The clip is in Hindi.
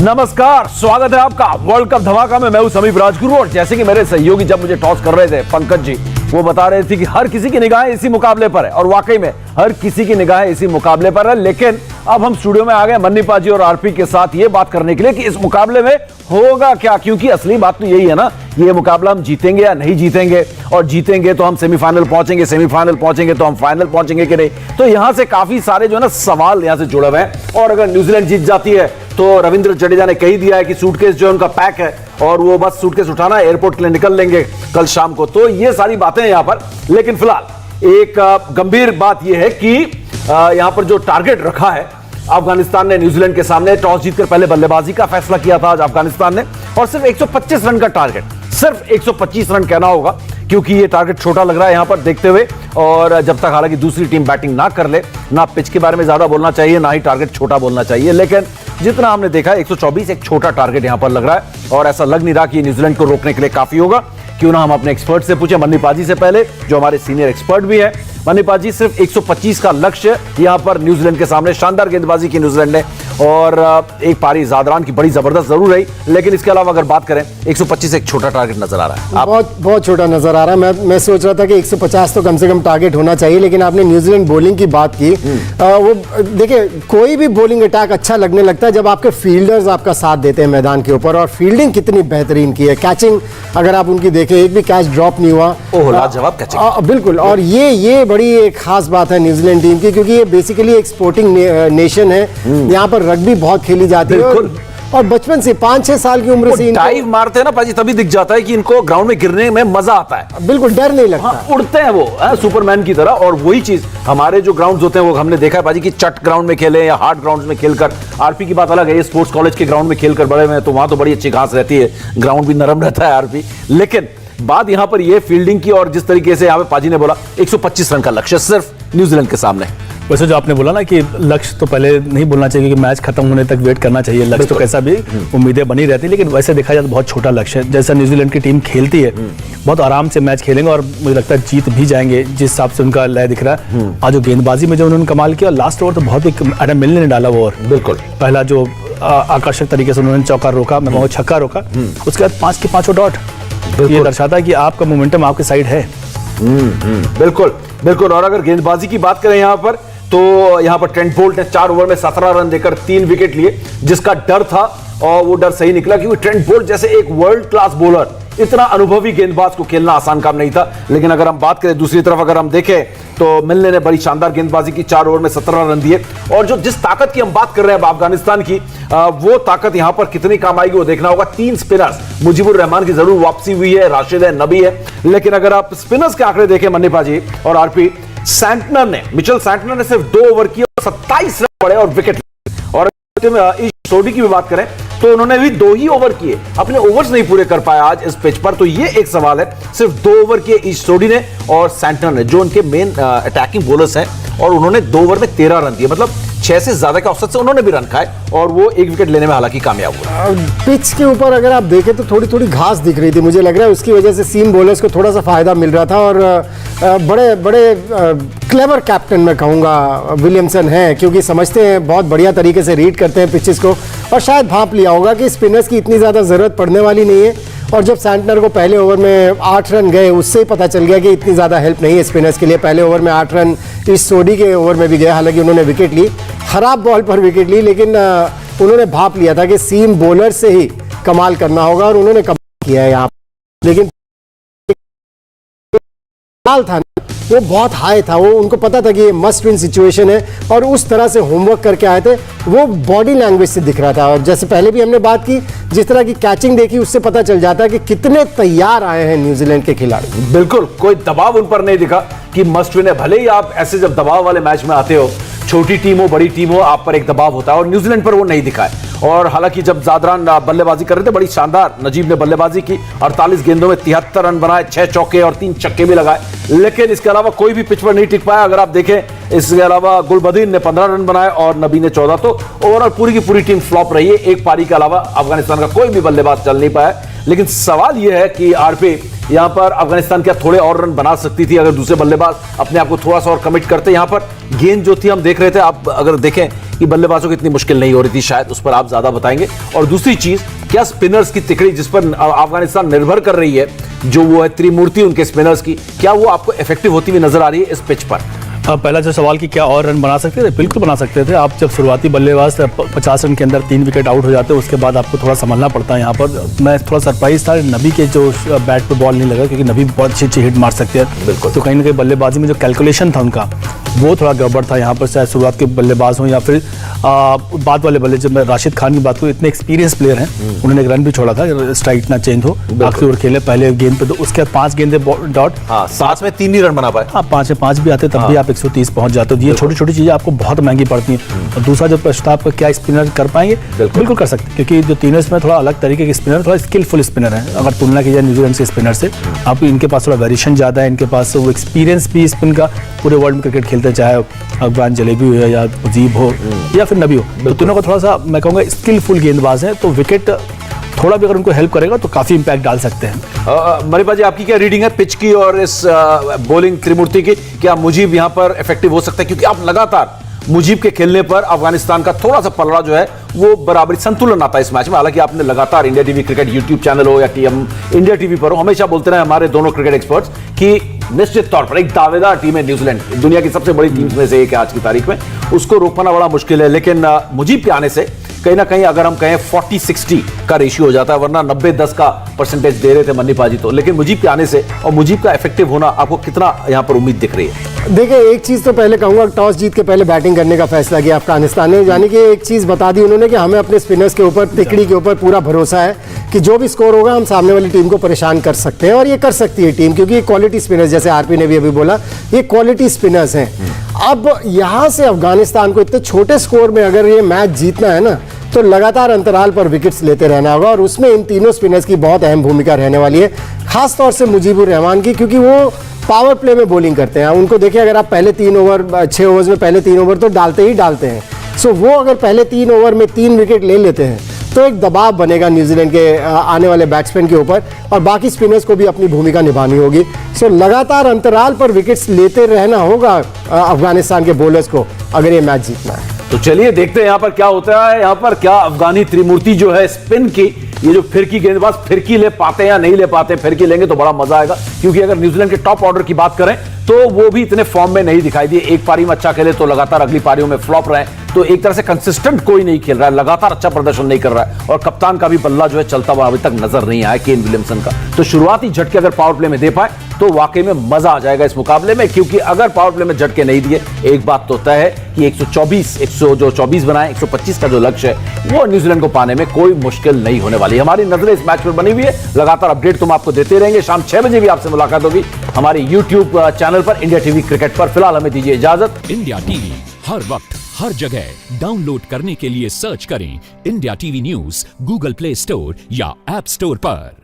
नमस्कार, स्वागत है आपका वर्ल्ड कप धमाका में। मैं हूं समीप राजगुरु और जैसे कि मेरे सहयोगी जब मुझे टॉस कर रहे थे पंकज जी, वो बता रहे थे कि हर किसी की निगाहें इसी मुकाबले पर है और वाकई में हर किसी की निगाहें इसी मुकाबले पर है। लेकिन अब हम स्टूडियो में आ गए मन्नी पाजी और आरपी के साथ ये बात करने के लिए कि इस मुकाबले में होगा क्या, क्योंकि असली बात तो यही है ना, ये मुकाबला हम जीतेंगे या नहीं जीतेंगे, और जीतेंगे तो हम सेमीफाइनल पहुंचेंगे, सेमीफाइनल पहुंचेंगे तो हम फाइनल पहुंचेंगे कि नहीं। तो यहां से काफी सारे जो है ना सवाल यहां से जुड़े हुए हैं। और अगर न्यूजीलैंड जीत जाती है तो रविंद्र जडेजा ने कही दिया है कि सूटकेस जो है उनका पैक है और वो बस सूटकेस उठाना है, एयरपोर्ट के लिए निकल लेंगे कल शाम को। तो ये सारी बातें हैं यहां पर। लेकिन फिलहाल एक गंभीर बात यह है कि यहां पर जो टारगेट रखा है, अफगानिस्तान ने न्यूजीलैंड के सामने टॉस जीतकर पहले बल्लेबाजी का फैसला किया था आज अफगानिस्तान ने, और सिर्फ 125 रन का टारगेट, सिर्फ 125 रन कहना होगा क्योंकि ये टारगेट छोटा लग रहा है यहां पर देखते हुए। और जब तक हालांकि दूसरी टीम बैटिंग ना कर ले, ना पिच के बारे में ज्यादा बोलना चाहिए, ना ही टारगेट छोटा बोलना चाहिए, लेकिन जितना हमने देखा 124 एक छोटा टारगेट यहां पर लग रहा है और ऐसा लग नहीं रहा कि न्यूजीलैंड को रोकने के लिए काफी होगा। क्यों ना हम अपने एक्सपर्ट से पूछे, मन्नी पाजी से पहले, जो हमारे सीनियर एक्सपर्ट भी है। मन्नी पाजी, सिर्फ 125 का लक्ष्य यहां पर न्यूजीलैंड के सामने, शानदार गेंदबाजी की न्यूजीलैंड ने और एक पारी जादरान की बड़ी जबरदस्त जरूर रही, लेकिन इसके अलावा अगर बात करें 125 एक छोटा टारगेट नजर आ रहा है। बहुत छोटा नजर आ रहा है। मैं सोच रहा था कि 150 तो कम से कम टारगेट होना चाहिए, लेकिन आपने न्यूजीलैंड बॉलिंग की बात की। वो देखिए, कोई भी बॉलिंग अटैक अच्छा लगने लगता है जब आपके फील्डर्स आपका साथ देते हैं मैदान के ऊपर, और फील्डिंग कितनी बेहतरीन की है। कैचिंग अगर आप उनकी देखें, एक भी कैच ड्रॉप नहीं हुआ, लाजवाब कैचिंग। बिल्कुल, और ये बड़ी एक खास बात है न्यूजीलैंड टीम की, क्योंकि ये बेसिकली एक स्पोर्टिंग नेशन है। यहाँ पर रग्बी बहुत खेली जाती है और बचपन से 5-6 साल की उम्र से डाइव मारते हैं ना पाजी, तभी दिख जाता है कि इनको ग्राउंड में गिरने में मजा आता है। बिल्कुल डर नहीं लगता। हाँ, उड़ते हैं वो सुपरमैन की तरह। और वही चीज हमारे जो ग्राउंड्स होते हैं वो हमने देखा है पाजी कि चट ग्राउंड में खेले या हार्ड ग्राउंड में खेलकर। आरपी की बात अलग है, स्पोर्ट्स कॉलेज के ग्राउंड में खेलकर बड़े में, तो वहां तो बड़ी अच्छी घास रहती है, ग्राउंड भी नरम रहता है आरपी। लेकिन बात यहां पर ये फील्डिंग की, और जिस तरीके से यहाँ पे पाजी ने बोला 125 रन का लक्ष्य सिर्फ न्यूजीलैंड के सामने। वैसे जो आपने बोला ना कि लक्ष्य तो पहले नहीं बोलना चाहिए क्योंकि मैच खत्म होने तक वेट करना चाहिए। लक्ष्य तो कैसा भी उम्मीदें बनी रहती है, लेकिन वैसे देखा जाए तो बहुत छोटा लक्ष्य है। जैसा न्यूजीलैंड की टीम खेलती है, बहुत आराम से मैच खेलेंगे और मुझे लगता है जीत भी जाएंगे जिस हिसाब से उनका लय दिख रहा है। आज जो गेंदबाजी में जो उन्होंने कमाल किया, लास्ट ओवर तो बहुत ही एडम मिलने ने डाला वो ओवर। बिल्कुल, पहला जो आकर्षक तरीके से उन्होंने चौका रोका, मैं कहूँगा छक्का रोका, उसके बाद 5 के 5 डॉट। ये दर्शाता है कि आपका मोमेंटम आपकी साइड है। बिल्कुल बिल्कुल। और अगर गेंदबाजी की बात करें यहाँ पर, तो यहां पर ट्रेंट बोल्ट ने 4 ओवर में 17 रन देकर 3 विकेट लिए, जिसका डर था और वो डर सही निकला, क्योंकि ट्रेंट बोल्ट जैसे एक वर्ल्ड क्लास बॉलर, इतना अनुभवी गेंदबाज को खेलना आसान काम नहीं था। लेकिन अगर हम बात करें दूसरी तरफ, अगर हम देखें तो मिलने ने बड़ी शानदार गेंदबाजी की, 4 ओवर में 17 रन दिए। और जो जिस ताकत की हम बात कर रहे हैं अब अफगानिस्तान की, वो ताकत यहां पर कितनी काम आएगी वो देखना होगा। 3 स्पिनर्स, मुजीबुर रहमान की जरूर वापसी हुई है, राशिद है, नबी है, लेकिन अगर आप स्पिनर्स के आंकड़े देखें मन्नी पाजी और आरपी, मिचेल सैंटनर ने सिर्फ 2 ओवर किए और 27 रन पड़े और विकेट। और सोडी की भी बात करें तो उन्होंने भी 2 ही ओवर किए, अपने ओवर्स नहीं पूरे कर पाए आज इस पिच पर। तो ये एक सवाल है, सिर्फ 2 ओवर किए ईश सोडी ने और सैंटनर ने, जो उनके मेन अटैकिंग बॉलर्स हैं, और उन्होंने 2 ओवर में 13 रन दिए, मतलब 6 से ज्यादा के औसत से उन्होंने भी रन खाए और वो 1 विकेट लेने में हालांकि कामयाब हुआ। पिच के ऊपर अगर आप देखें तो थोड़ी थोड़ी घास दिख रही थी, मुझे लग रहा है उसकी वजह से सीम बॉलर्स को थोड़ा सा फायदा मिल रहा था। और बड़े बड़े क्लेवर कैप्टन मैं कहूँगा विलियमसन है, क्योंकि समझते हैं, बहुत बढ़िया तरीके से रीड करते हैं पिचेस को, और शायद भांप लिया होगा कि स्पिनर्स की इतनी ज़्यादा ज़रूरत पड़ने वाली नहीं है। और जब सैंटनर को पहले ओवर में 8 रन गए, उससे ही पता चल गया कि इतनी ज़्यादा हेल्प नहीं है स्पिनर्स के लिए। पहले ओवर में 8 रन इस सोडी के ओवर में भी गए, हालांकि उन्होंने विकेट ली, खराब बॉल पर विकेट ली, लेकिन उन्होंने भाप लिया था कि सीम बॉलर से ही कमाल करना होगा और उन्होंने कमाल किया है यहाँ। लेकिन कमाल था वो बहुत हाई था, वो उनको पता था कि ये मस्ट विन सिचुएशन है और उस तरह से होमवर्क करके आए थे। वो बॉडी लैंग्वेज से दिख रहा था, और जैसे पहले भी हमने बात की, जिस तरह की कैचिंग देखी उससे पता चल जाता है कि कितने तैयार आए हैं न्यूजीलैंड के खिलाड़ी। बिल्कुल, कोई दबाव उन पर नहीं दिखा कि मस्ट विन है। भले ही आप ऐसे जब दबाव वाले मैच में आते हो, छोटी टीम हो बड़ी टीम हो, आप पर एक दबाव होता है, और न्यूजीलैंड पर वो नहीं दिखा है। और हालांकि जब जादरान बल्लेबाजी कर रहे थे, बड़ी शानदार नजीब ने बल्लेबाजी की, 48 गेंदों में 73 रन बनाए, 6 चौके और 3 छक्के भी लगाए, लेकिन इसके अलावा कोई भी पिच पर नहीं टिक पाया। अगर आप देखें, इसके अलावा गुलबदीन ने 15 रन बनाए और नबी ने 14। तो ओवरऑल पूरी की पूरी टीम फ्लॉप रही है। एक पारी के अलावा अफगानिस्तान का कोई भी बल्लेबाज चल नहीं पाया। लेकिन सवाल यह है कि आरपी, यहाँ पर अफगानिस्तान क्या थोड़े और रन बना सकती थी अगर दूसरे बल्लेबाज अपने आप को थोड़ा सा और कमिट करते। यहाँ पर गेंद जो थी हम देख रहे थे, आप अगर देखें कि बल्लेबाजों को इतनी मुश्किल नहीं हो रही थी, शायद उस पर आप ज्यादा बताएंगे। और दूसरी चीज, क्या स्पिनर्स की तिकड़ी जिस पर अफगानिस्तान निर्भर कर रही है, जो वो है त्रिमूर्ति उनके स्पिनर्स की, क्या वो आपको इफेक्टिव होती हुई नजर आ रही है इस पिच पर? पहला जो सवाल कि क्या और रन बना सकते थे, बिल्कुल बना सकते थे। आप जब शुरुआती बल्लेबाज 50 रन के अंदर 3 विकेट आउट हो जाते हैं, उसके बाद आपको थोड़ा संभलना पड़ता है। यहाँ पर मैं थोड़ा सरप्राइज था, नबी के जो बैट पे बॉल नहीं लगा, क्योंकि नबी बहुत अच्छी हिट मार सकते हैं। बिल्कुल। तो कहीं ना कहीं बल्लेबाजी में जो कैलकुलेशन था उनका, वो थोड़ा गड़बड़ था। यहाँ पर चाहे शुरुआत के बल्लेबाज हों या फिर बाद वाले बल्ले, जब मैं राशिद खान की बात करूँ, इतने एक्सपीरियंस प्लेयर हैं, उन्होंने एक रन भी छोड़ा था, स्ट्राइक ना चेंज हो, आखिरी ओवर खेले पहले गेंद पे, तो उसके बाद 5 गेंदें डॉट, 7 में 3 ही रन बना पाए। हाँ, 5 में 5 भी आते तब भी आप 130 पहुंच जाते हो। ये छोटी छोटी चीजें आपको बहुत महंगी पड़ती हैं। और दूसरा जो प्रश्न आपका, क्या स्पिनर कर पाएंगे, बिल्कुल कर सकते हैं, क्योंकि जो तीनों स्पिनर थोड़ा अलग तरीके के स्पिनर, थोड़ा स्किलफुल स्पिनर है। अगर तुलना की जाए न्यूजीलैंड के स्पिनर से, आप इनके पास थोड़ा वेरिएशन ज्यादा है, इनके पास वो एक्सपीरियंस भी स्पिन का, पूरे वर्ल्ड में क्रिकेट खेलते, चाहे अफगान जलेबी हो या मुजीब हो या फिर नबी हो, तो तीनों का थोड़ा सा मैं कहूँगा स्किलफुल गेंदबाज है। तो विकेट थोड़ा भी अगर उनको हेल्प करेगा तो काफी इंपैक्ट डाल सकते हैं। मणिपाल जी, आपकी क्या रीडिंग है पिच की और इस बॉलिंग त्रिमूर्ति की? क्या मुजीब यहां पर इफेक्टिव हो सकता है? क्योंकि आप लगातार मुजीब के खेलने पर अफगानिस्तान का थोड़ा सा पलड़ा जो है वो बराबरी, संतुलन आता है इस मैच में। हालांकि आपने लगातार India TV cricket YouTube channel हो या कि हम इंडिया टीवी पर हो, हमेशा बोलते रहे हमारे दोनों क्रिकेट एक्सपर्ट्स कि निश्चित तौर पर एक दावेदार टीम है न्यूजीलैंड, दुनिया की सबसे बड़ी टीम में से एक है आज की तारीख में, उसको रोक पाना बड़ा मुश्किल है। लेकिन मुजीब के आने से कहीं ना कहीं, अगर हम कहें 40-60 का रेशियो हो जाता है, वरना 90-10 का परसेंटेज दे रहे थे मन्नीपा जी तो। लेकिन मुजीब के आने से और मुजीब का इफेक्टिव होना, आपको कितना यहां पर उम्मीद दिख रही है? देखिए, एक चीज़ तो पहले कहूँगा, टॉस जीत के पहले बैटिंग करने का फैसला किया अफगानिस्तान ने, यानी कि एक चीज़ बता दी उन्होंने कि हमें अपने स्पिनर्स के ऊपर, तिकड़ी के ऊपर पूरा भरोसा है कि जो भी स्कोर होगा हम सामने वाली टीम को परेशान कर सकते हैं। और ये कर सकती है टीम, क्योंकि ये क्वालिटी स्पिनर्स, जैसे आरपी ने भी अभी बोला, ये क्वालिटी स्पिनर्स हैं। अब यहाँ से अफगानिस्तान को इतने छोटे स्कोर में अगर ये मैच जीतना है ना, तो लगातार अंतराल पर विकेट्स लेते रहना होगा, और उसमें इन तीनों स्पिनर्स की बहुत अहम भूमिका रहने वाली है, खासतौर से मुजीबुर रहमान की, क्योंकि वो पावर प्ले में बॉलिंग करते हैं। उनको देखिए, अगर आप पहले 3 ओवर, 6 ओवर्स में पहले 3 ओवर तो डालते ही डालते हैं। सो वो अगर पहले 3 ओवर में 3 विकेट ले लेते हैं तो एक दबाव बनेगा न्यूजीलैंड के आने वाले बैट्समैन के ऊपर, और बाकी स्पिनर्स को भी अपनी भूमिका निभानी होगी। सो लगातार अंतराल पर विकेट्स लेते रहना होगा अफगानिस्तान के बॉलर्स को, अगर ये मैच जीतना है। तो चलिए देखते हैं यहां पर क्या होता है। यहां पर क्या अफगानी त्रिमूर्ति जो है स्पिन की, ये जो फिरकी गेंदबाज फिरकी ले पाते हैं या नहीं ले पाते, फिरकी लेंगे तो बड़ा मजा आएगा। क्योंकि अगर न्यूजीलैंड के टॉप ऑर्डर की बात करें तो वो भी इतने फॉर्म में नहीं दिखाई दिए। एक पारी में अच्छा खेले तो लगातार अगली पारियों में फ्लॉप रहे, तो एक तरह से कंसिस्टेंट कोई नहीं खेल रहा है, लगातार अच्छा प्रदर्शन नहीं कर रहा है। और कप्तान का भी बल्ला जो है चलता हुआ अभी तक नजर नहीं आया, केन विलियमसन का। तो शुरुआती झटके अगर पावर प्ले में दे पाए तो वाकई में मजा आ जाएगा इस मुकाबले में। क्योंकि अगर पावर प्ले में झटके नहीं दिए, एक बात तो तय है कि 124 बनाए, 125 का जो लक्ष्य है वो न्यूजीलैंड को पाने में कोई मुश्किल नहीं होने वाली। हमारी नजरें इस मैच पर बनी हुई है, लगातार अपडेट तुम आपको देते रहेंगे। शाम 6 बजे भी आपसे मुलाकात होगी हमारे यूट्यूब चैनल पर, इंडिया टीवी क्रिकेट पर। फिलहाल हमें दीजिए इजाजत। इंडिया टीवी हर वक्त हर जगह डाउनलोड करने के लिए सर्च करें India TV news Google play store या ऐप स्टोर पर।